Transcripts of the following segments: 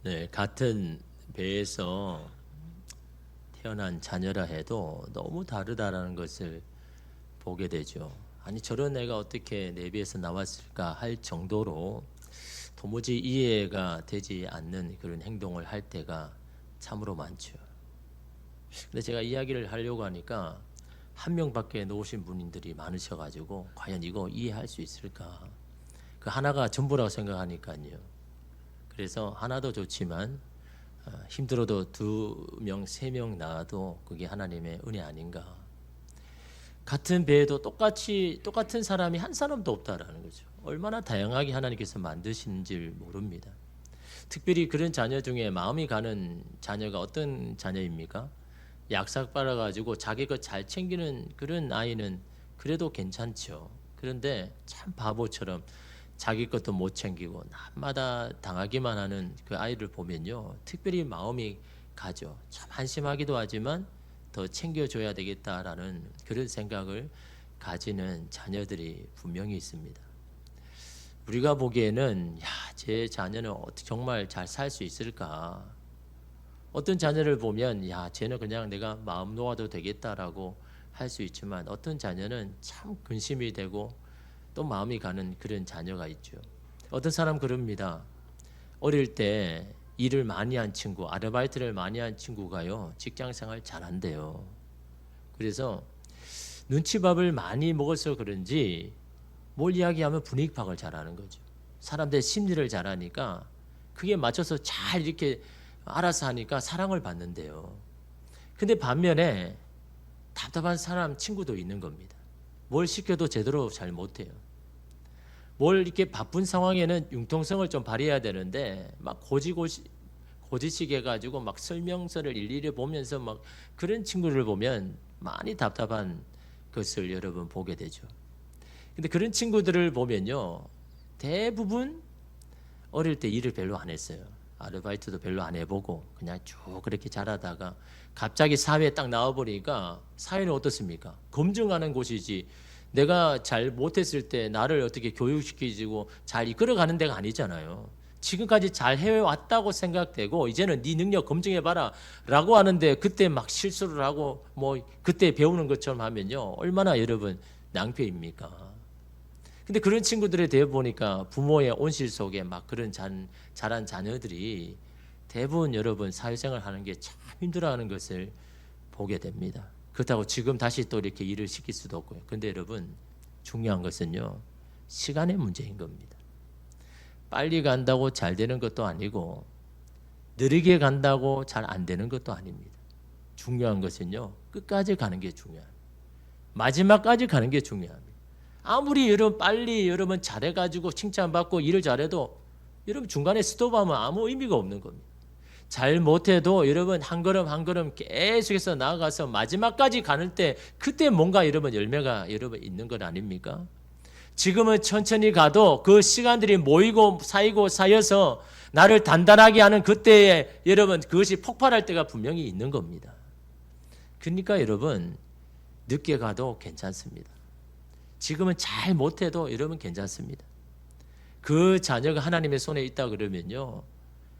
네, 같은 배에서 태어난 자녀라 해도 너무 다르다라는 것을 보게 되죠. 아니 저런 애가 어떻게 내 배에서 나왔을까 할 정도로 도무지 이해가 되지 않는 그런 행동을 할 때가 참으로 많죠. 근데 제가 이야기를 하려고 하니까 한 명밖에 놓으신 분들이 많으셔가지고 과연 이거 이해할 수 있을까? 그 하나가 전부라고 생각하니까요. 그래서 하나도 좋지만 힘들어도 두 명, 세 명 나와도 그게 하나님의 은혜 아닌가. 같은 배에도 똑같은 사람이 한 사람도 없다라는 거죠. 얼마나 다양하게 하나님께서 만드시는지 모릅니다. 특별히 그런 자녀 중에 마음이 가는 자녀가 어떤 자녀입니까? 약삭 빨아가지고 자기 것 잘 챙기는 그런 아이는 그래도 괜찮죠. 그런데 참 바보처럼 자기 것도 못 챙기고 남마다 당하기만 하는 그 아이를 보면요, 특별히 마음이 가죠. 참 한심하기도 하지만 더 챙겨줘야 되겠다라는 그런 생각을 가지는 자녀들이 분명히 있습니다. 우리가 보기에는 제 자녀는 어떻게 정말 잘 살 수 있을까? 어떤 자녀를 보면 쟤는 그냥 내가 마음 놓아도 되겠다라고 할 수 있지만 어떤 자녀는 참 근심이 되고 또 마음이 가는 그런 자녀가 있죠. 어떤 사람 그럽니다. 어릴 때 일을 많이 한 친구, 아르바이트를 많이 한 친구가요, 직장 생활 잘한대요. 그래서 눈치밥을 많이 먹어서 그런지 뭘 이야기하면 분위기 파악을 잘하는 거죠. 사람들의 심리를 잘하니까 그게 맞춰서 잘 이렇게 알아서 하니까 사랑을 받는데요. 근데 반면에 답답한 사람 친구도 있는 겁니다. 뭘 시켜도 제대로 잘 못해요. 뭘 이렇게 바쁜 상황에는 융통성을 좀 발휘해야 되는데 막 고지식 해가지고 막 설명서를 일일이 보면서 막 그런 친구를 보면 많이 답답한 것을 여러분 보게 되죠. 근데 그런 친구들을 보면요, 대부분 어릴 때 일을 별로 안 했어요. 아르바이트도 별로 안 해보고 그냥 쭉 그렇게 자라다가 갑자기 사회에 딱 나와보니까 사회는 어떻습니까? 검증하는 곳이지, 내가 잘 못했을 때 나를 어떻게 교육시키고 잘 이끌어가는 데가 아니잖아요. 지금까지 잘 해왔다고 생각되고 이제는 네 능력 검증해봐라 라고 하는데 그때 막 실수를 하고 뭐 그때 배우는 것처럼 하면요, 얼마나 여러분 낭패입니까? 근데 그런 친구들에 대해 보니까 부모의 온실 속에 막 그런 자란 자녀들이 대부분 여러분 사회생활 하는 게 참 힘들어하는 것을 보게 됩니다. 그렇다고 지금 다시 또 이렇게 일을 시킬 수도 없고요. 근데 여러분 중요한 것은요, 시간의 문제인 겁니다. 빨리 간다고 잘 되는 것도 아니고 느리게 간다고 잘 안 되는 것도 아닙니다. 중요한 것은요, 끝까지 가는 게 중요합니다. 마지막까지 가는 게 중요합니다. 아무리 여러분 빨리 여러분 잘해가지고 칭찬받고 일을 잘해도 여러분 중간에 스톱하면 아무 의미가 없는 겁니다. 잘 못해도 여러분 한 걸음 한 걸음 계속해서 나아가서 마지막까지 가는 때 그때 뭔가 여러분 열매가 여러분 있는 것 아닙니까? 지금은 천천히 가도 그 시간들이 모이고 쌓여서 나를 단단하게 하는 그때에 여러분 그것이 폭발할 때가 분명히 있는 겁니다. 그러니까 여러분 늦게 가도 괜찮습니다. 지금은 잘 못해도 여러분 괜찮습니다. 그 자녀가 하나님의 손에 있다 그러면요,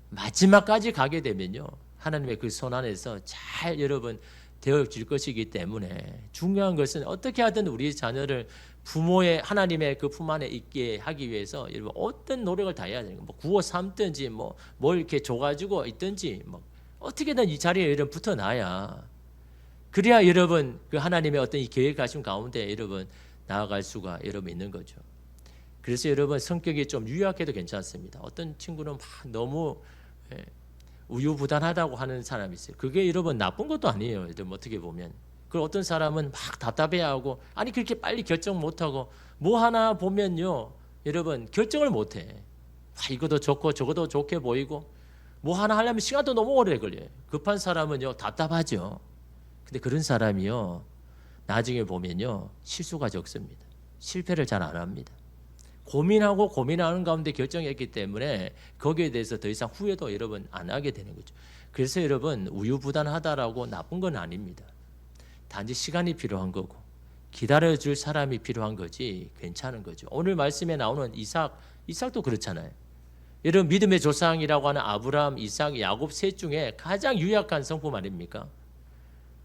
마지막까지 가게 되면요, 하나님의 그 손 안에서 잘 여러분 되어질 것이기 때문에 중요한 것은 어떻게 하든 우리 자녀를 부모의 하나님의 그 품 안에 있게 하기 위해서 여러분 어떤 노력을 다해야 되는 거예요. 뭐 구워 삶든지 뭘 이렇게 줘가지고 있든지 뭐 어떻게든 이 자리에 여러분 붙어놔야, 그래야 여러분 그 하나님의 어떤 이 계획하신 가운데 여러분 나아갈 수가 여러분 있는 거죠. 그래서 여러분 성격이 좀 유약해도 괜찮습니다. 어떤 친구는 막 너무 우유부단하다고 하는 사람이 있어요. 그게 여러분 나쁜 것도 아니에요. 여러분 어떻게 보면. 그리고 어떤 사람은 막 답답해하고 아니 그렇게 빨리 결정 못하고 뭐 하나 보면요, 여러분 결정을 못해. 이것도 좋고 저것도 좋게 보이고 뭐 하나 하려면 시간도 너무 오래 걸려요. 급한 사람은요 답답하죠. 근데 그런 사람이요 나중에 보면요 실수가 적습니다. 실패를 잘 안 합니다. 고민하고 고민하는 가운데 결정했기 때문에 거기에 대해서 더 이상 후회도 여러분 안 하게 되는 거죠. 그래서 여러분 우유부단하다라고 나쁜 건 아닙니다. 단지 시간이 필요한 거고 기다려줄 사람이 필요한 거지 괜찮은 거죠. 오늘 말씀에 나오는 이삭도 그렇잖아요. 여러분 믿음의 조상이라고 하는 아브라함, 이삭, 야곱 셋 중에 가장 유약한 성품 아닙니까?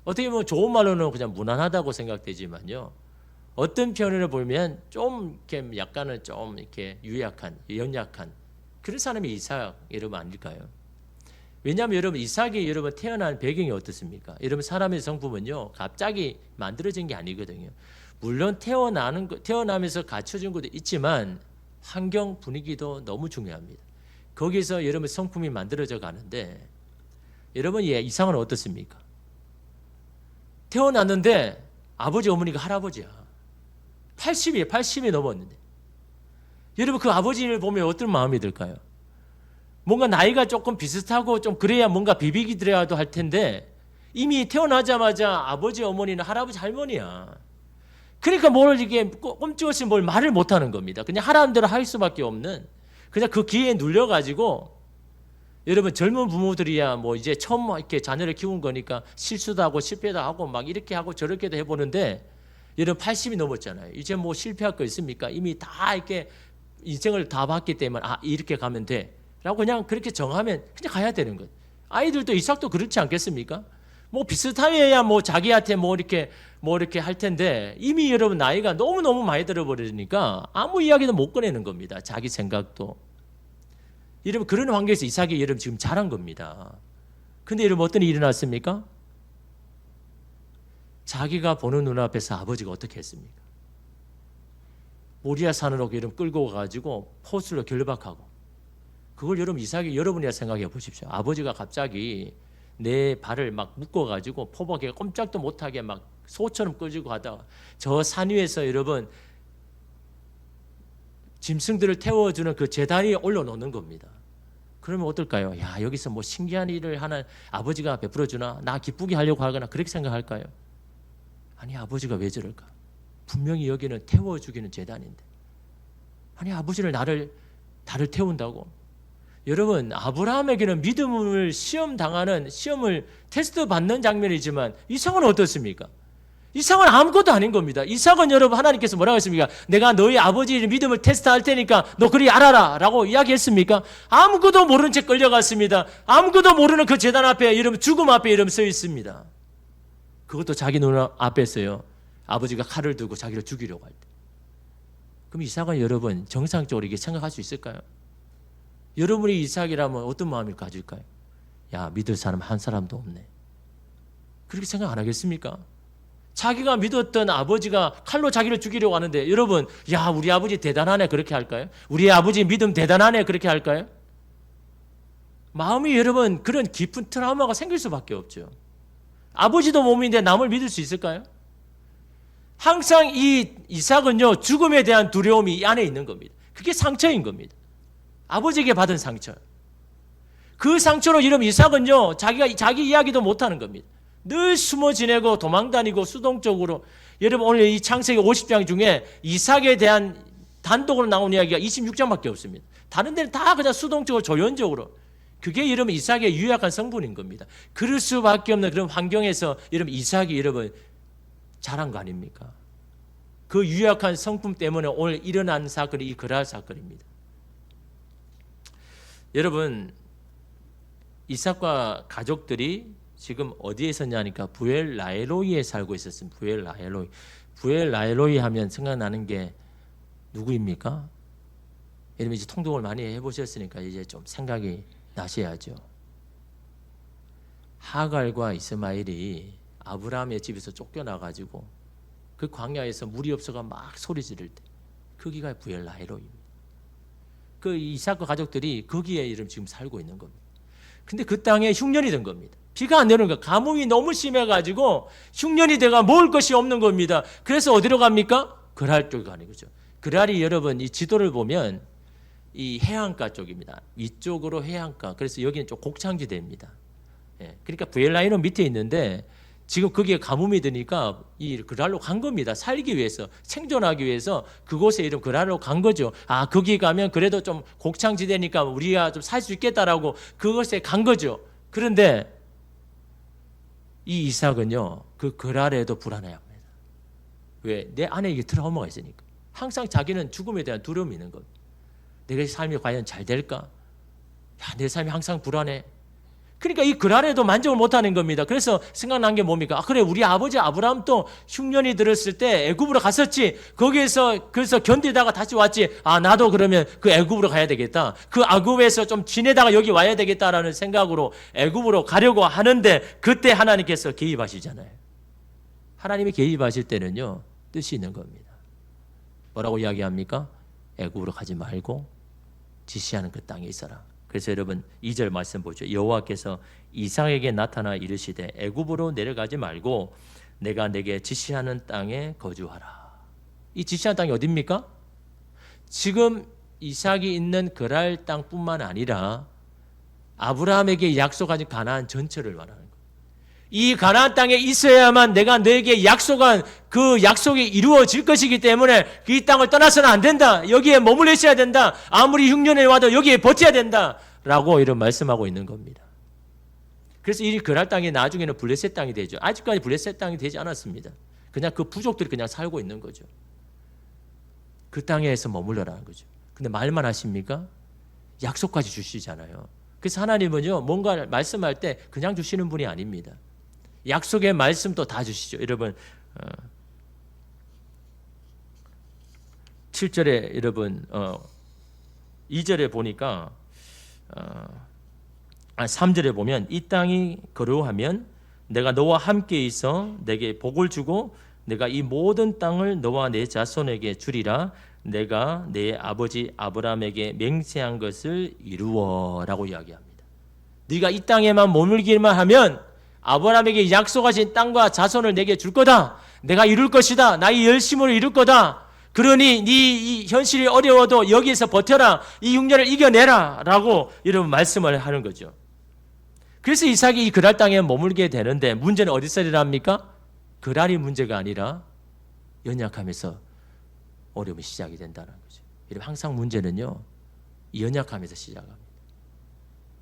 어떻게 보면 좋은 말로는 그냥 무난하다고 생각되지만요. 어떤 편으로 보면 좀 이렇게 약간은 좀 이렇게 유약한, 연약한 그런 사람이 이삭 여러분 아닐까요? 왜냐하면 여러분 이삭이 여러분 태어난 배경이 어떻습니까? 여러분 사람의 성품은요 갑자기 만들어진 게 아니거든요. 물론 태어나면서 갖춰진 것도 있지만 환경 분위기도 너무 중요합니다. 거기서 여러분 성품이 만들어져 가는데 여러분 이삭은 어떻습니까? 태어났는데 아버지 어머니가 할아버지야. 80이 넘었는데 여러분 그 아버지를 보면 어떤 마음이 들까요? 뭔가 나이가 조금 비슷하고 좀 그래야 뭔가 비비기 들어야도 할 텐데 이미 태어나자마자 아버지 어머니는 할아버지 할머니야. 그러니까 뭘 이게 꼼짝없이 뭘 말을 못하는 겁니다. 그냥 하라는 대로 할 수밖에 없는 그냥 그 기회에 눌려가지고 여러분 젊은 부모들이야 뭐 이제 처음 이렇게 자녀를 키운 거니까 실수도 하고 실패도 하고 막 이렇게 하고 저렇게도 해보는데 여러분 80이 넘었잖아요. 이제 뭐 실패할 거 있습니까? 이미 다 이렇게 인생을 다 봤기 때문에 이렇게 가면 돼 라고 그냥 그렇게 정하면 그냥 가야 되는 거예요. 아이들도 이삭도 그렇지 않겠습니까? 뭐 비슷하여야 뭐 자기한테 뭐 이렇게 할 텐데 이미 여러분 나이가 너무너무 많이 들어버리니까 아무 이야기도 못 꺼내는 겁니다. 자기 생각도. 여러분 그런 환경에서 이삭이 여러분 지금 자란 겁니다. 근데 여러분 어떤 일이 일어났습니까? 자기가 보는 눈앞에서 아버지가 어떻게 했습니까? 모리아 산으로 여러분 끌고 가가지고 포수로 결박하고 그걸 여러분 이삭이 여러분이야 생각해 보십시오. 아버지가 갑자기 내 발을 막 묶어가지고 포박에 꼼짝도 못하게 막 소처럼 끌고 가다가 저 산 위에서 여러분 짐승들을 태워주는 그 제단위에 올려놓는 겁니다. 그러면 어떨까요? 야 여기서 뭐 신기한 일을 하나 아버지가 베풀어주나 나 기쁘게 하려고 하거나 그렇게 생각할까요? 아니 아버지가 왜 저럴까? 분명히 여기는 태워주기는 제단인데 아니 아버지를 나를 태운다고? 여러분 아브라함에게는 믿음을 시험당하는 시험을 테스트 받는 장면이지만 이삭은 어떻습니까? 이삭은 아무것도 아닌 겁니다. 이삭은 여러분 하나님께서 뭐라고 했습니까? 내가 너희 아버지의 믿음을 테스트할 테니까 너 그리 알아라 라고 이야기했습니까? 아무것도 모르는 채 끌려갔습니다. 아무것도 모르는 그 제단 앞에 여러분 죽음 앞에 여러분 서 있습니다. 그것도 자기 눈 앞에서요. 아버지가 칼을 들고 자기를 죽이려고 할 때. 그럼 이삭은 여러분 정상적으로 이게 생각할 수 있을까요? 여러분이 이삭이라면 어떤 마음을 가질까요? 야 믿을 사람 한 사람도 없네. 그렇게 생각 안 하겠습니까? 자기가 믿었던 아버지가 칼로 자기를 죽이려고 하는데 여러분 야 우리 아버지 대단하네 그렇게 할까요? 우리 아버지 믿음 대단하네 그렇게 할까요? 마음이 여러분 그런 깊은 트라우마가 생길 수밖에 없죠. 아버지도 몸인데 남을 믿을 수 있을까요? 항상 이 이삭은요 죽음에 대한 두려움이 이 안에 있는 겁니다. 그게 상처인 겁니다. 아버지에게 받은 상처. 그 상처로 이런 이삭은요 자기 이야기도 못하는 겁니다. 늘 숨어 지내고 도망다니고 수동적으로. 여러분 오늘 이 창세기 50장 중에 이삭에 대한 단독으로 나온 이야기가 26장밖에 없습니다. 다른 데는 다 그냥 수동적으로 조연적으로. 그게 여러분 이삭의 유약한 성분인 겁니다. 그럴 수밖에 없는 그런 환경에서 여러분 이삭이 여러분 자란 거 아닙니까? 그 유약한 성품 때문에 오늘 일어난 사건이 이 그랄 사건입니다. 여러분 이삭과 가족들이 지금 어디에 있었냐니까 부엘라헬로이에 살고 있었습니다. 부엘라헬로이 하면 생각나는 게 누구입니까? 여러분 이제 통독을 많이 해보셨으니까 이제 좀 생각이 나셔야죠. 하갈과 이스마엘이 아브라함의 집에서 쫓겨나가지고 그 광야에서 물이 없어가 막 소리 지를 때 거기가 부엘라헬로이입니다. 그 이삭과 가족들이 거기에 이름 지금 살고 있는 겁니다. 근데 그 땅에 흉년이 된 겁니다. 비가 안 내리는 거예요. 가뭄이 너무 심해가지고 흉년이 돼가 먹을 것이 없는 겁니다. 그래서 어디로 갑니까? 그랄 쪽에 가는 거죠. 그랄이 여러분 이 지도를 보면 이 해안가 쪽입니다. 위쪽으로 해안가. 그래서 여기는 좀 곡창지대입니다. 그러니까 부엘라헬로이 밑에 있는데 지금 거기에 가뭄이 드니까 이 그랄로 간 겁니다. 살기 위해서, 생존하기 위해서 그곳에 이름 그랄로 간 거죠. 거기 가면 그래도 좀 곡창지대니까 우리가 좀 살 수 있겠다라고 그곳에 간 거죠. 그런데 이 이삭은요, 그 그랄에도 불안해합니다. 왜? 내 안에 이게 트라우마가 있으니까. 항상 자기는 죽음에 대한 두려움이 있는 겁니다. 내가 삶이 과연 잘 될까? 야, 내 삶이 항상 불안해. 그러니까 이 불안에도 만족을 못하는 겁니다. 그래서 생각난 게 뭡니까? 그래, 우리 아버지 아브라함도 흉년이 들었을 때 애굽으로 갔었지. 거기에서 그래서 견디다가 다시 왔지. 나도 그러면 그 애굽으로 가야 되겠다. 그 애굽에서 좀 지내다가 여기 와야 되겠다라는 생각으로 애굽으로 가려고 하는데 그때 하나님께서 개입하시잖아요. 하나님이 개입하실 때는요, 뜻이 있는 겁니다. 뭐라고 이야기합니까? 애굽으로 가지 말고 지시하는 그 땅에 있어라. 그래서 여러분 2절 말씀 보죠. 여호와께서 이삭에게 나타나 이르시되 애굽으로 내려가지 말고 내가 내게 지시하는 땅에 거주하라. 이 지시하는 땅이 어디입니까? 지금 이삭이 있는 그랄 땅뿐만 아니라 아브라함에게 약속한 가나안 전체를 말하는 거예요. 이 가나안 땅에 있어야만 내가 너에게 약속한 그 약속이 이루어질 것이기 때문에 이 땅을 떠나서는 안 된다. 여기에 머물러 있어야 된다. 아무리 흉년이 와도 여기에 버텨야 된다. 라고 이런 말씀하고 있는 겁니다. 그래서 이 그랄 땅이 나중에는 블레셋 땅이 되죠. 아직까지 블레셋 땅이 되지 않았습니다. 그냥 그 부족들이 그냥 살고 있는 거죠. 그 땅에서 머물러라는 거죠. 근데 말만 하십니까? 약속까지 주시잖아요. 그래서 하나님은요, 뭔가 말씀할 때 그냥 주시는 분이 아닙니다. 약속의 말씀도 다 주시죠. 여러분 7절에 여러분 2절에 보니까 3절에 보면 이 땅이 거류하면 내가 너와 함께 있어 내게 복을 주고 내가 이 모든 땅을 너와 내 자손에게 주리라. 내가 내 아버지 아브라함에게 맹세한 것을 이루어라고 이야기합니다. 네가 이 땅에만 머물기만 하면 아브라함에게 약속하신 땅과 자손을 내게 줄 거다. 내가 이룰 것이다. 나의 열심으로 이룰 거다. 그러니 네 현실이 어려워도 여기에서 버텨라. 이 흉년을 이겨내라. 라고 이런 말씀을 하는 거죠. 그래서 이삭이 이 그랄 땅에 머물게 되는데 문제는 어디서 일어납니까? 그랄이 문제가 아니라 연약함에서 어려움이 시작이 된다는 거죠. 여러분 항상 문제는요, 이 연약함에서 시작합니다.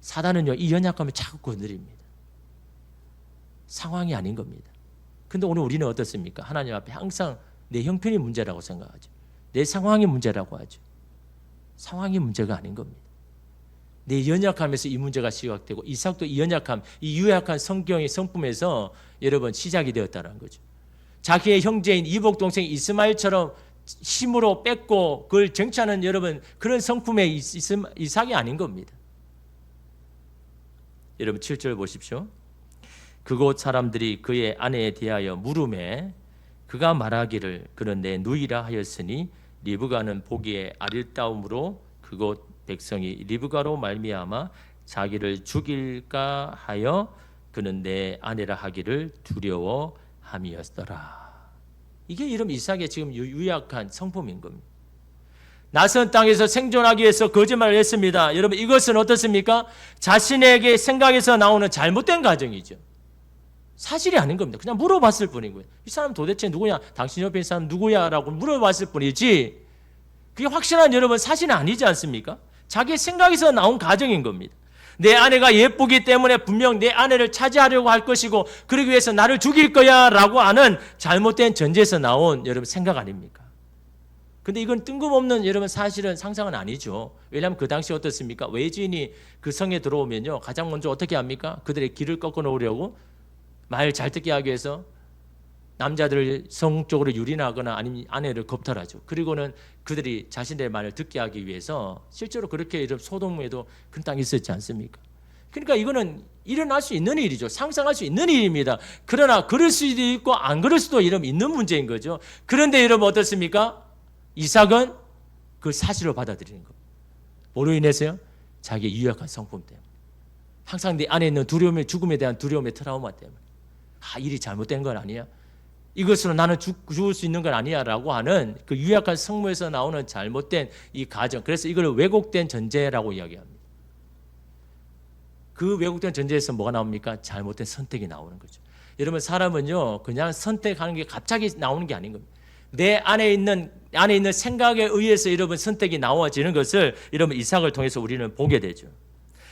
사단은요, 이 연약함을 자꾸 건드립니다. 상황이 아닌 겁니다. 근데 오늘 우리는 어떻습니까? 하나님 앞에 항상 내 형편이 문제라고 생각하죠. 내 상황이 문제라고 하죠. 상황이 문제가 아닌 겁니다. 내 연약함에서 이 문제가 시작되고 이삭도 이 연약함, 이 유약한 성경의 성품에서 여러분 시작이 되었다는 거죠. 자기의 형제인 이복 동생 이스마엘처럼 힘으로 뺏고 그걸 쟁취하는 여러분 그런 성품의 이삭이 아닌 겁니다. 여러분 7절 보십시오. 그곳 사람들이 그의 아내에 대하여 물음에 그가 말하기를 그는 내 누이라 하였으니 리브가는 보기에 아릴다움으로 그곳 백성이 리브가로 말미암아 자기를 죽일까 하여 그는 내 아내라 하기를 두려워함이었더라. 이게 이름 이삭의 지금 유약한 성품인 겁니다. 낯선 땅에서 생존하기 위해서 거짓말을 했습니다. 여러분 이것은 어떻습니까? 자신에게 생각에서 나오는 잘못된 가정이죠. 사실이 아닌 겁니다. 그냥 물어봤을 뿐이고요. 이 사람 도대체 누구냐? 당신 옆에 있는 사람 누구야? 라고 물어봤을 뿐이지 그게 확실한 여러분 사실은 아니지 않습니까? 자기 생각에서 나온 가정인 겁니다. 내 아내가 예쁘기 때문에 분명 내 아내를 차지하려고 할 것이고 그러기 위해서 나를 죽일 거야 라고 하는 잘못된 전제에서 나온 여러분 생각 아닙니까? 근데 이건 뜬금없는 여러분 사실은 상상은 아니죠. 왜냐하면 그 당시 어떻습니까? 외지인이 그 성에 들어오면요 가장 먼저 어떻게 합니까? 그들의 길을 꺾어 놓으려고 말 잘 듣게 하기 위해서 남자들을 성적으로 유린하거나 아니면 아내를 겁탈하죠. 그리고는 그들이 자신들의 말을 듣게 하기 위해서 실제로 그렇게 이런 소돔에도 그런 땅이 있었지 않습니까? 그러니까 이거는 일어날 수 있는 일이죠. 상상할 수 있는 일입니다. 그러나 그럴 수도 있고 안 그럴 수도 있는 문제인 거죠. 그런데 여러분 어떻습니까? 이삭은 그 사실로 받아들이는 겁니다. 뭐로 인해서요? 자기의 유약한 성품 때문에. 항상 내 안에 있는 두려움의 죽음에 대한 두려움의 트라우마 때문에. 일이 잘못된 건 아니야. 이것으로 나는 죽을 수 있는 건 아니야 라고 하는 그 유약한 성모에서 나오는 잘못된 이 가정. 그래서 이걸 왜곡된 전제라고 이야기합니다. 그 왜곡된 전제에서 뭐가 나옵니까? 잘못된 선택이 나오는 거죠. 여러분 사람은요 그냥 선택하는 게 갑자기 나오는 게 아닌 겁니다. 내 안에 있는 생각에 의해서 여러분 선택이 나와지는 것을 여러분 이삭을 통해서 우리는 보게 되죠.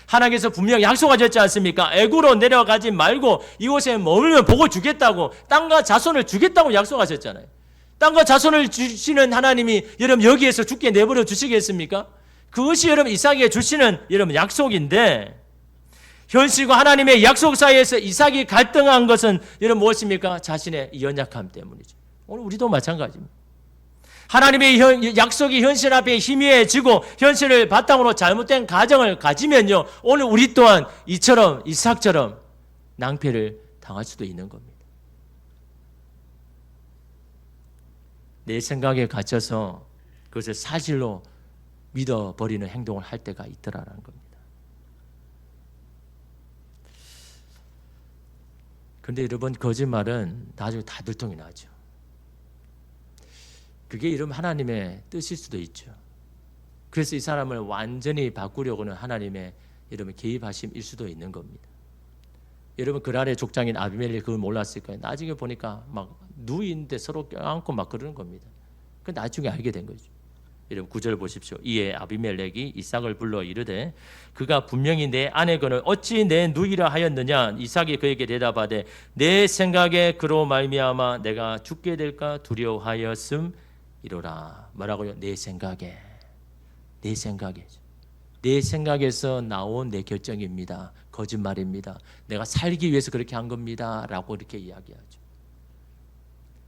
하나님께서 분명 약속하셨지 않습니까? 애굽으로 내려가지 말고 이곳에 머물면 복을 주겠다고 땅과 자손을 주겠다고 약속하셨잖아요. 땅과 자손을 주시는 하나님이 여러분 여기에서 죽게 내버려 주시겠습니까? 그것이 여러분 이삭에게 주시는 여러분 약속인데, 현실과 하나님의 약속 사이에서 이삭이 갈등한 것은 여러분 무엇입니까? 자신의 연약함 때문이죠. 오늘 우리도 마찬가지입니다. 하나님의 약속이 현실 앞에 희미해지고 현실을 바탕으로 잘못된 가정을 가지면요, 오늘 우리 또한 이삭처럼 낭패를 당할 수도 있는 겁니다. 내 생각에 갇혀서 그것을 사실로 믿어버리는 행동을 할 때가 있더라라는 겁니다. 그런데 여러분, 거짓말은 나중에 다 들통이 나죠. 그게 이런 하나님의 뜻일 수도 있죠. 그래서 이 사람을 완전히 바꾸려고는 하나님의 여러분 개입하심일 수도 있는 겁니다. 여러분, 그랄의 족장인 아비멜렉이 그걸 몰랐을까요? 나중에 보니까 막 누이인데 서로 껴안고 막 그러는 겁니다. 그 나중에 알게 된 거죠. 여러분 9절 보십시오. 이에 아비멜렉이 이삭을 불러 이르되 그가 분명히 내 아내거늘 어찌 내 누이라 하였느냐. 이삭이 그에게 대답하되 내 생각에 그로 말미암아 내가 죽게 될까 두려워하였음이로라. 뭐라고요? 내 생각에. 내 생각에서 나온 내 결정입니다. 거짓말입니다. 내가 살기 위해서 그렇게 한 겁니다. 라고 이렇게 이야기하죠.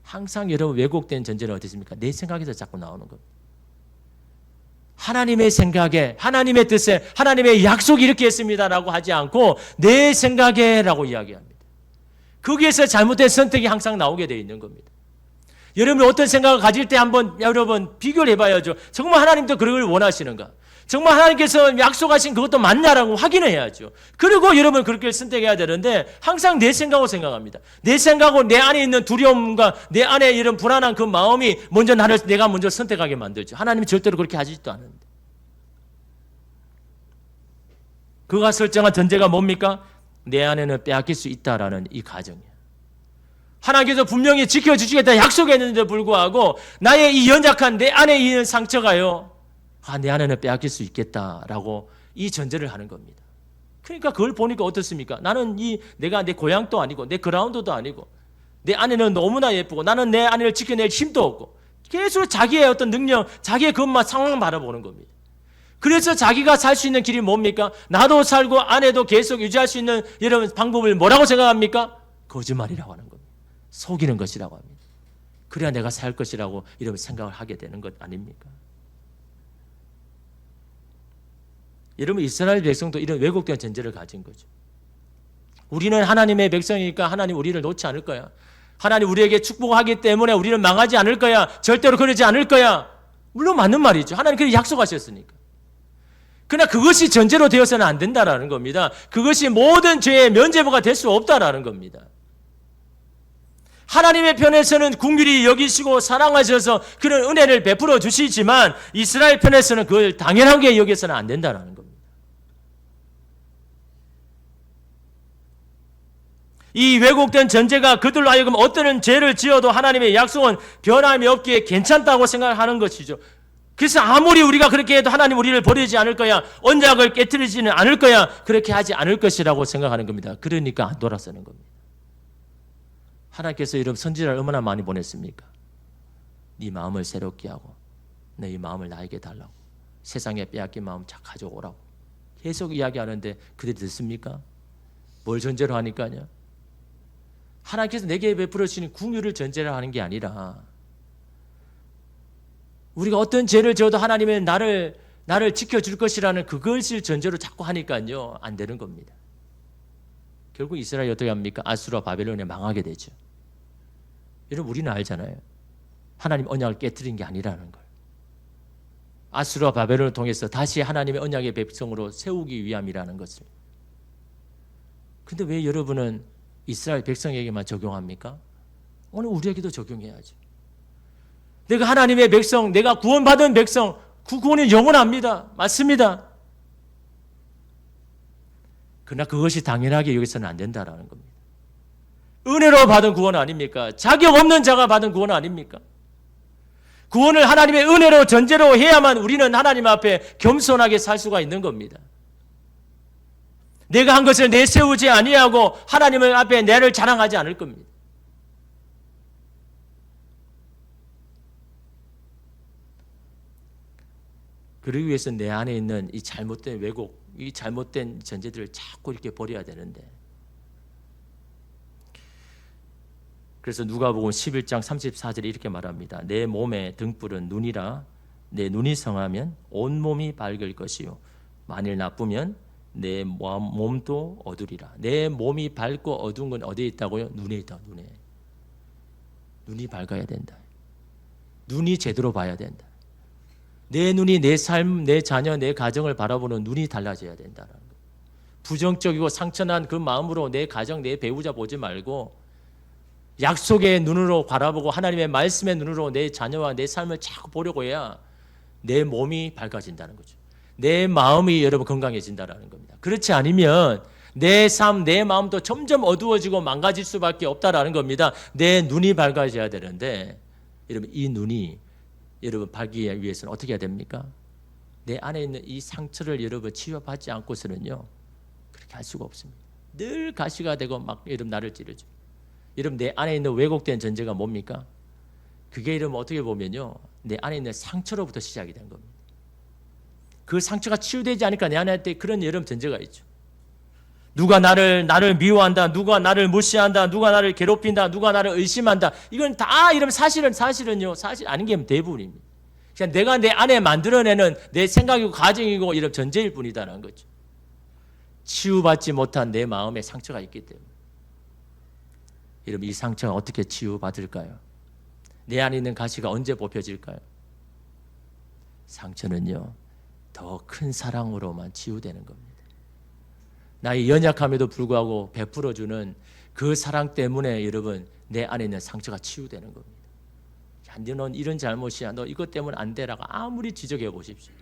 항상 여러분 왜곡된 전제는 어떻습니까? 내 생각에서 자꾸 나오는 겁니다. 하나님의 생각에, 하나님의 뜻에, 하나님의 약속이 이렇게 했습니다라고 하지 않고 내 생각에 라고 이야기합니다. 거기에서 잘못된 선택이 항상 나오게 되어 있는 겁니다. 여러분 어떤 생각을 가질 때 한번 여러분 비교를 해봐야죠. 정말 하나님도 그걸 원하시는가? 정말 하나님께서 약속하신 그것도 맞냐라고 확인을 해야죠. 그리고 여러분 그렇게 선택해야 되는데 항상 내 생각으로 생각합니다. 내 생각으로 내 안에 있는 두려움과 내 안에 이런 불안한 그 마음이 먼저 내가 먼저 선택하게 만들죠. 하나님이 절대로 그렇게 하지도 않은데. 그가 설정한 전제가 뭡니까? 내 안에는 빼앗길 수 있다라는 이 가정이에요. 하나님께서 분명히 지켜주시겠다 약속했는데 불구하고 나의 이 연약한 내 안에 있는 상처가요, 내 안에는 빼앗길 수 있겠다라고 이 전제를 하는 겁니다. 그러니까 그걸 보니까 어떻습니까? 나는 내가 내 고향도 아니고 내 그라운드도 아니고 내 아내는 너무나 예쁘고 나는 내 아내를 지켜낼 힘도 없고 계속 자기의 어떤 능력, 자기의 그것만 상황을 바라보는 겁니다. 그래서 자기가 살 수 있는 길이 뭡니까? 나도 살고 아내도 계속 유지할 수 있는 이런 방법을 뭐라고 생각합니까? 거짓말이라고 하는 겁니다. 속이는 것이라고 합니다. 그래야 내가 살 것이라고 이런 생각을 하게 되는 것 아닙니까? 여러분 이스라엘 백성도 이런 왜곡된 전제를 가진 거죠. 우리는 하나님의 백성이니까 하나님 우리를 놓지 않을 거야. 하나님 우리에게 축복하기 때문에 우리는 망하지 않을 거야. 절대로 그러지 않을 거야. 물론 맞는 말이죠. 하나님 그렇게 약속하셨으니까. 그러나 그것이 전제로 되어서는 안 된다라는 겁니다. 그것이 모든 죄의 면죄부가 될 수 없다라는 겁니다. 하나님의 편에서는 긍휼히 여기시고 사랑하셔서 그런 은혜를 베풀어 주시지만 이스라엘 편에서는 그걸 당연하게 여겨서는 안 된다라는 겁니다. 이 왜곡된 전제가 그들로 하여금 어떤 죄를 지어도 하나님의 약속은 변함이 없기에 괜찮다고 생각하는 것이죠. 그래서 아무리 우리가 그렇게 해도 하나님 우리를 버리지 않을 거야, 언약을 깨트리지는 않을 거야, 그렇게 하지 않을 것이라고 생각하는 겁니다. 그러니까 안 돌아서는 겁니다. 하나님께서 여러분 선지자를 얼마나 많이 보냈습니까? 네 마음을 새롭게 하고 내 이 마음을 나에게 달라고, 세상에 빼앗긴 마음 가져오라고 계속 이야기하는데 그들이 듣습니까? 뭘 전제로 하니까요? 하나님께서 내게 베풀어 주시는 긍휼을 전제로 하는 게 아니라 우리가 어떤 죄를 지어도 하나님은 나를 지켜줄 것이라는 그것을 전제로 자꾸 하니까요, 안 되는 겁니다. 결국 이스라엘이 어떻게 합니까? 아수르와 바벨론에 망하게 되죠. 여러분 우리는 알잖아요. 하나님 언약을 깨트린 게 아니라는 걸. 아수르와 바벨론을 통해서 다시 하나님의 언약의 백성으로 세우기 위함이라는 것을. 근데 왜 여러분은 이스라엘 백성에게만 적용합니까? 오늘 우리에게도 적용해야죠. 내가 하나님의 백성, 내가 구원받은 백성, 그 구원이 영원합니다. 맞습니다. 그러나 그것이 당연하게 여기서는 안 된다라는 겁니다. 은혜로 받은 구원 아닙니까? 자격 없는 자가 받은 구원 아닙니까? 구원을 하나님의 은혜로 전제로 해야만 우리는 하나님 앞에 겸손하게 살 수가 있는 겁니다. 내가 한 것을 내세우지 아니하고 하나님의 앞에 내를 자랑하지 않을 겁니다. 그러기 위해서 내 안에 있는 이 잘못된 왜곡, 이 잘못된 전제들을 자꾸 이렇게 버려야 되는데, 그래서 누가복음 11장 34절에 이렇게 말합니다. 내 몸의 등불은 눈이라. 내 눈이 성하면 온 몸이 밝을 것이요 만일 나쁘면 내 몸도 어두리라. 내 몸이 밝고 어두운 건 어디에 있다고요? 눈에 있다. 눈이 밝아야 된다. 눈이 제대로 봐야 된다. 내 눈이 내 삶, 내 자녀, 내 가정을 바라보는 눈이 달라져야 된다는 거예요. 부정적이고 상처난 그 마음으로 내 가정, 내 배우자 보지 말고 약속의 눈으로 바라보고 하나님의 말씀의 눈으로 내 자녀와 내 삶을 자꾸 보려고 해야 내 몸이 밝아진다는 거죠. 내 마음이 여러분 건강해진다는 겁니다. 그렇지 않으면 내 삶, 내 마음도 점점 어두워지고 망가질 수밖에 없다라는 겁니다. 내 눈이 밝아져야 되는데 여러분 이 눈이 여러분 밝기 위해서는 어떻게 해야 됩니까? 내 안에 있는 이 상처를 여러분 치유받지 않고서는요 그렇게 할 수가 없습니다. 늘 가시가 되고 막 여러분 나를 찌르죠. 여러분 내 안에 있는 왜곡된 전제가 뭡니까? 그게 여러분 어떻게 보면요 내 안에 있는 상처로부터 시작이 된 겁니다. 그 상처가 치유되지 않으니까 내 안에 그런 여러분 전제가 있죠. 누가 나를 미워한다, 누가 나를 무시한다, 누가 나를 괴롭힌다, 누가 나를 의심한다. 이건 다 이런 사실은요 사실 아닌 게 대부분입니다. 그냥 내가 내 안에 만들어내는 내 생각이고 가정이고 이런 전제일 뿐이다라는 거죠. 치유받지 못한 내 마음에 상처가 있기 때문에. 여러분 이 상처가 어떻게 치유받을까요? 내 안에 있는 가시가 언제 뽑혀질까요? 상처는요 더 큰 사랑으로만 치유되는 겁니다. 나의 연약함에도 불구하고 베풀어주는 그 사랑 때문에 여러분 내 안에 있는 상처가 치유되는 겁니다. 야, 너는 이런 잘못이야, 너 이것 때문에 안 되라고 아무리 지적해 보십시오.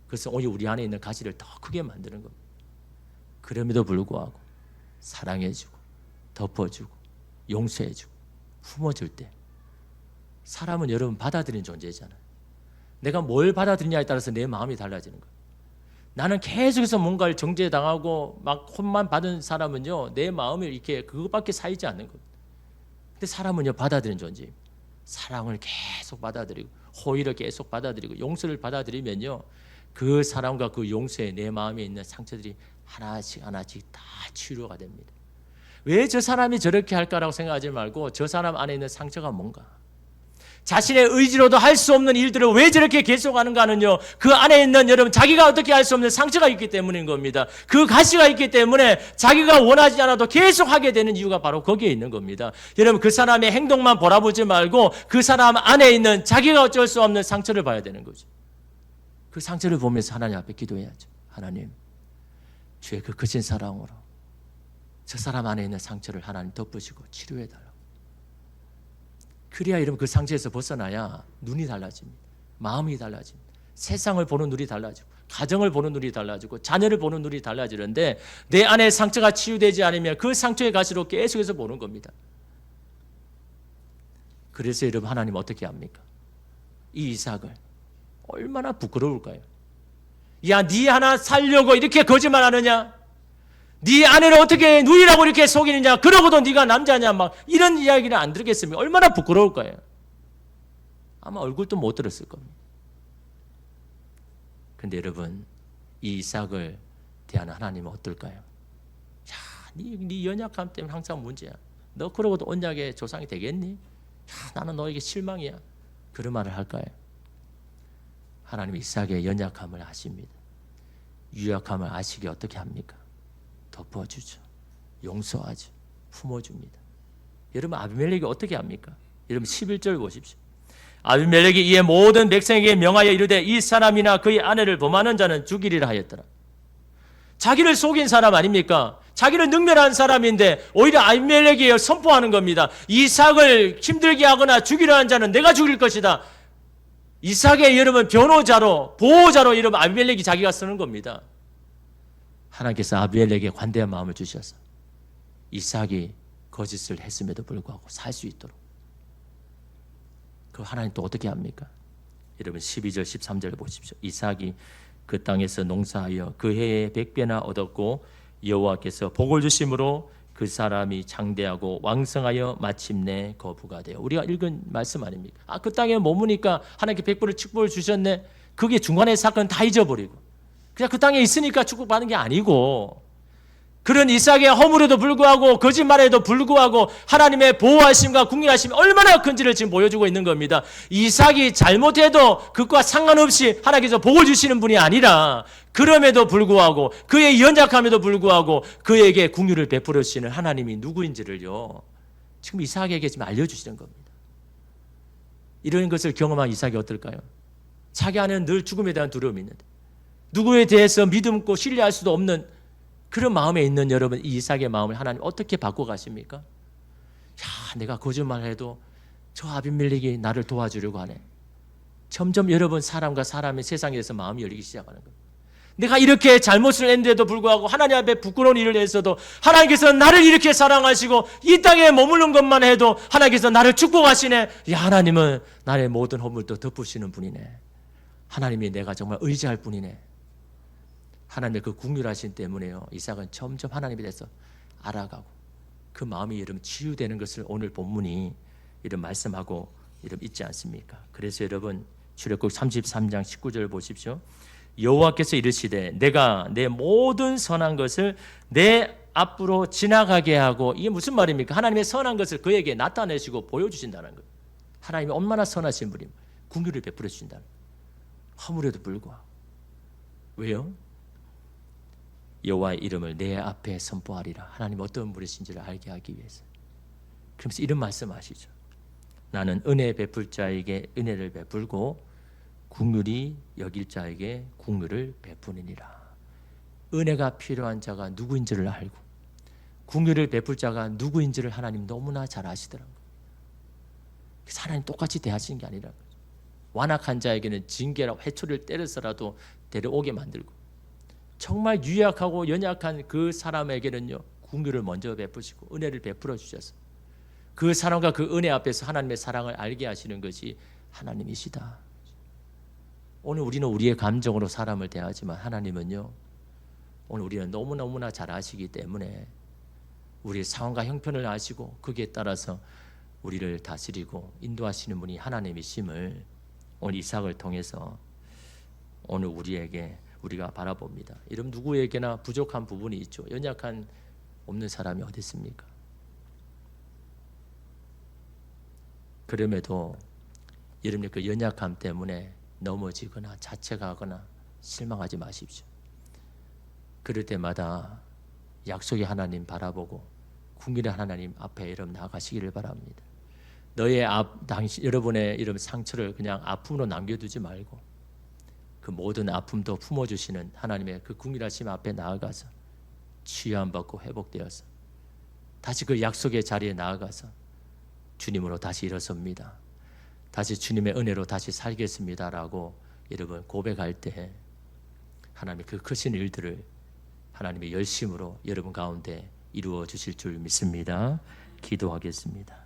그래서 오히려 우리 안에 있는 가시를 더 크게 만드는 겁니다. 그럼에도 불구하고 사랑해주고 덮어주고 용서해주고 품어줄 때 사람은 여러분 받아들이는 존재잖아요. 내가 뭘 받아들이냐에 따라서 내 마음이 달라지는 거예요. 나는 계속해서 뭔가를 정죄당하고 막 혼만 받은 사람은요 내 마음이 이렇게 그것밖에 쌓이지 않는 겁니다. 근데 사람은요 받아들이는 존재입니다. 사랑을 계속 받아들이고 호의를 계속 받아들이고 용서를 받아들이면요 그 사랑과 그 용서에 내 마음에 있는 상처들이 하나씩 다 치유가 됩니다. 왜 저 사람이 저렇게 할까라고 생각하지 말고 저 사람 안에 있는 상처가 뭔가, 자신의 의지로도 할 수 없는 일들을 왜 저렇게 계속하는가는요 그 안에 있는 여러분 자기가 어떻게 할 수 없는 상처가 있기 때문인 겁니다. 그 가시가 있기 때문에 자기가 원하지 않아도 계속 하게 되는 이유가 바로 거기에 있는 겁니다. 여러분 그 사람의 행동만 바라보지 말고 그 사람 안에 있는 자기가 어쩔 수 없는 상처를 봐야 되는 거죠. 그 상처를 보면서 하나님 앞에 기도해야죠. 하나님 주의 그 크신 사랑으로 저 사람 안에 있는 상처를 하나님 덮으시고 치료해달라고. 그래야 여러분 그 상처에서 벗어나야 눈이 달라집니다. 마음이 달라집니다. 세상을 보는 눈이 달라지고 가정을 보는 눈이 달라지고 자녀를 보는 눈이 달라지는데 내 안에 상처가 치유되지 않으면 그 상처의 가시로 계속해서 보는 겁니다. 그래서 여러분 하나님 어떻게 합니까? 이 이삭을 얼마나 부끄러울까요? 야, 네 하나 살려고 이렇게 거짓말하느냐? 네 아내를 어떻게 누이라고 이렇게 속이느냐? 그러고도 네가 남자냐? 막 이런 이야기를 안 들었겠습니까? 얼마나 부끄러울까요? 아마 얼굴도 못 들었을 겁니다. 그런데 여러분 이 이삭을 대하는 하나님은 어떨까요? 야, 네 연약함 때문에 항상 문제야. 너 그러고도 언약의 조상이 되겠니? 야, 나는 너에게 실망이야. 그런 말을 할까요? 하나님 이삭의 연약함을 아십니다. 유약함을 아시기에 어떻게 합니까? 덮어주죠. 용서하죠. 품어줍니다. 여러분 아비멜렉이 어떻게 합니까? 여러분 11절 보십시오. 아비멜렉이 이에 모든 백성에게 명하여 이르되 이 사람이나 그의 아내를 범하는 자는 죽이리라 하였더라. 자기를 속인 사람 아닙니까? 자기를 능멸한 사람인데 오히려 아비멜렉이 선포하는 겁니다. 이삭을 힘들게 하거나 죽이려 한 자는 내가 죽일 것이다. 이삭의 여러분 변호자로 보호자로 여러분 아비멜렉이 자기가 쓰는 겁니다. 하나님께서 아비멜렉에게 관대한 마음을 주셔서 이삭이 거짓을 했음에도 불구하고 살 수 있도록 그 하나님 또 어떻게 합니까? 여러분 12절 13절 보십시오. 이삭이 그 땅에서 농사하여 그 해에 100배나 얻었고 여호와께서 복을 주심으로 그 사람이 장대하고 왕성하여 마침내 거부가 되어. 우리가 읽은 말씀 아닙니까? 그 땅에 머무니까 하나님께 100배를 축복을 주셨네. 그게 중간에 사건 다 잊어버리고 그냥 그 땅에 있으니까 축복받는 게 아니고 그런 이삭의 허물에도 불구하고 거짓말에도 불구하고 하나님의 보호하심과 궁일하심이 얼마나 큰지를 지금 보여주고 있는 겁니다. 이삭이 잘못해도 그것과 상관없이 하나님께서 복을 주시는 분이 아니라 그럼에도 불구하고 그의 연약함에도 불구하고 그에게 궁유를 베풀어 주시는 하나님이 누구인지를요. 지금 이삭에게 지금 알려주시는 겁니다. 이런 것을 경험한 이삭이 어떨까요? 자기 안에는 늘 죽음에 대한 두려움이 있는데 누구에 대해서 믿음고 신뢰할 수도 없는 그런 마음에 있는 여러분, 이 이삭의 마음을 하나님 어떻게 바꿔가십니까? 야, 내가 거짓말해도 저 아비멜렉이 나를 도와주려고 하네. 점점 여러분 사람과 사람의 세상에서 마음이 열리기 시작하는 거예요. 내가 이렇게 잘못을 했는데도 불구하고 하나님 앞에 부끄러운 일을 했어도 하나님께서 나를 이렇게 사랑하시고 이 땅에 머무른 것만 해도 하나님께서 나를 축복하시네. 야, 하나님은 나의 모든 허물도 덮으시는 분이네. 하나님이 내가 정말 의지할 분이네. 하나님의 그 궁휼하심 때문에요. 이삭은 점점 하나님에 대해서 알아가고 그 마음이 여러분 치유되는 것을 오늘 본문이 이런 말씀하고 이런 있지 않습니까? 그래서 여러분 출애굽 33장 19절 보십시오. 여호와께서 이르시되 내가 내 모든 선한 것을 내 앞으로 지나가게 하고 이게 무슨 말입니까? 하나님의 선한 것을 그에게 나타내시고 보여주신다는 거예요. 하나님이 얼마나 선하신 분입니까? 궁휼을 베풀어 주신다는 거예요. 허물에도 불구하고. 왜요? 여호와의 이름을 내 앞에 선포하리라. 하나님 어떤 분이신지를 알게 하기 위해서. 그러면서 이런 말씀하시죠. 나는 은혜 베풀 자에게 은혜를 베풀고 궁휼히 여길 자에게 궁휼을 베푸느니라. 은혜가 필요한 자가 누구인지를 알고 궁휼을 베풀 자가 누구인지를 하나님 너무나 잘 아시더라고요. 그래서 하나님 똑같이 대하시는 게 아니라 완악한 자에게는 징계라 회초리를 때려서라도 데려오게 만들고 정말 유약하고 연약한 그 사람에게는요 궁휼을 먼저 베푸시고 은혜를 베풀어 주셔서 그 사람과 그 은혜 앞에서 하나님의 사랑을 알게 하시는 것이 하나님이시다. 오늘 우리는 우리의 감정으로 사람을 대하지만 하나님은요 오늘 우리는 너무너무나 잘 아시기 때문에 우리의 상황과 형편을 아시고 거기에 따라서 우리를 다스리고 인도하시는 분이 하나님이심을 오늘 이삭을 통해서 오늘 우리가 바라봅니다. 여러분 누구에게나 부족한 부분이 있죠. 연약한 없는 사람이 어디 있습니까? 그럼에도 여러분의 그 연약함 때문에 넘어지거나 자책하거나 실망하지 마십시오. 그럴 때마다 약속의 하나님 바라보고 궁휼의 하나님 앞에 여러분 나아가시기를 바랍니다. 여러분의 이런 상처를 그냥 아픔으로 남겨두지 말고 그 모든 아픔도 품어주시는 하나님의 그 궁휼하심 앞에 나아가서 치유함받고 회복되어서 다시 그 약속의 자리에 나아가서 주님으로 다시 일어섭니다. 다시 주님의 은혜로 다시 살겠습니다라고 여러분 고백할 때 하나님의 그 크신 일들을 하나님의 열심으로 여러분 가운데 이루어 주실 줄 믿습니다. 기도하겠습니다.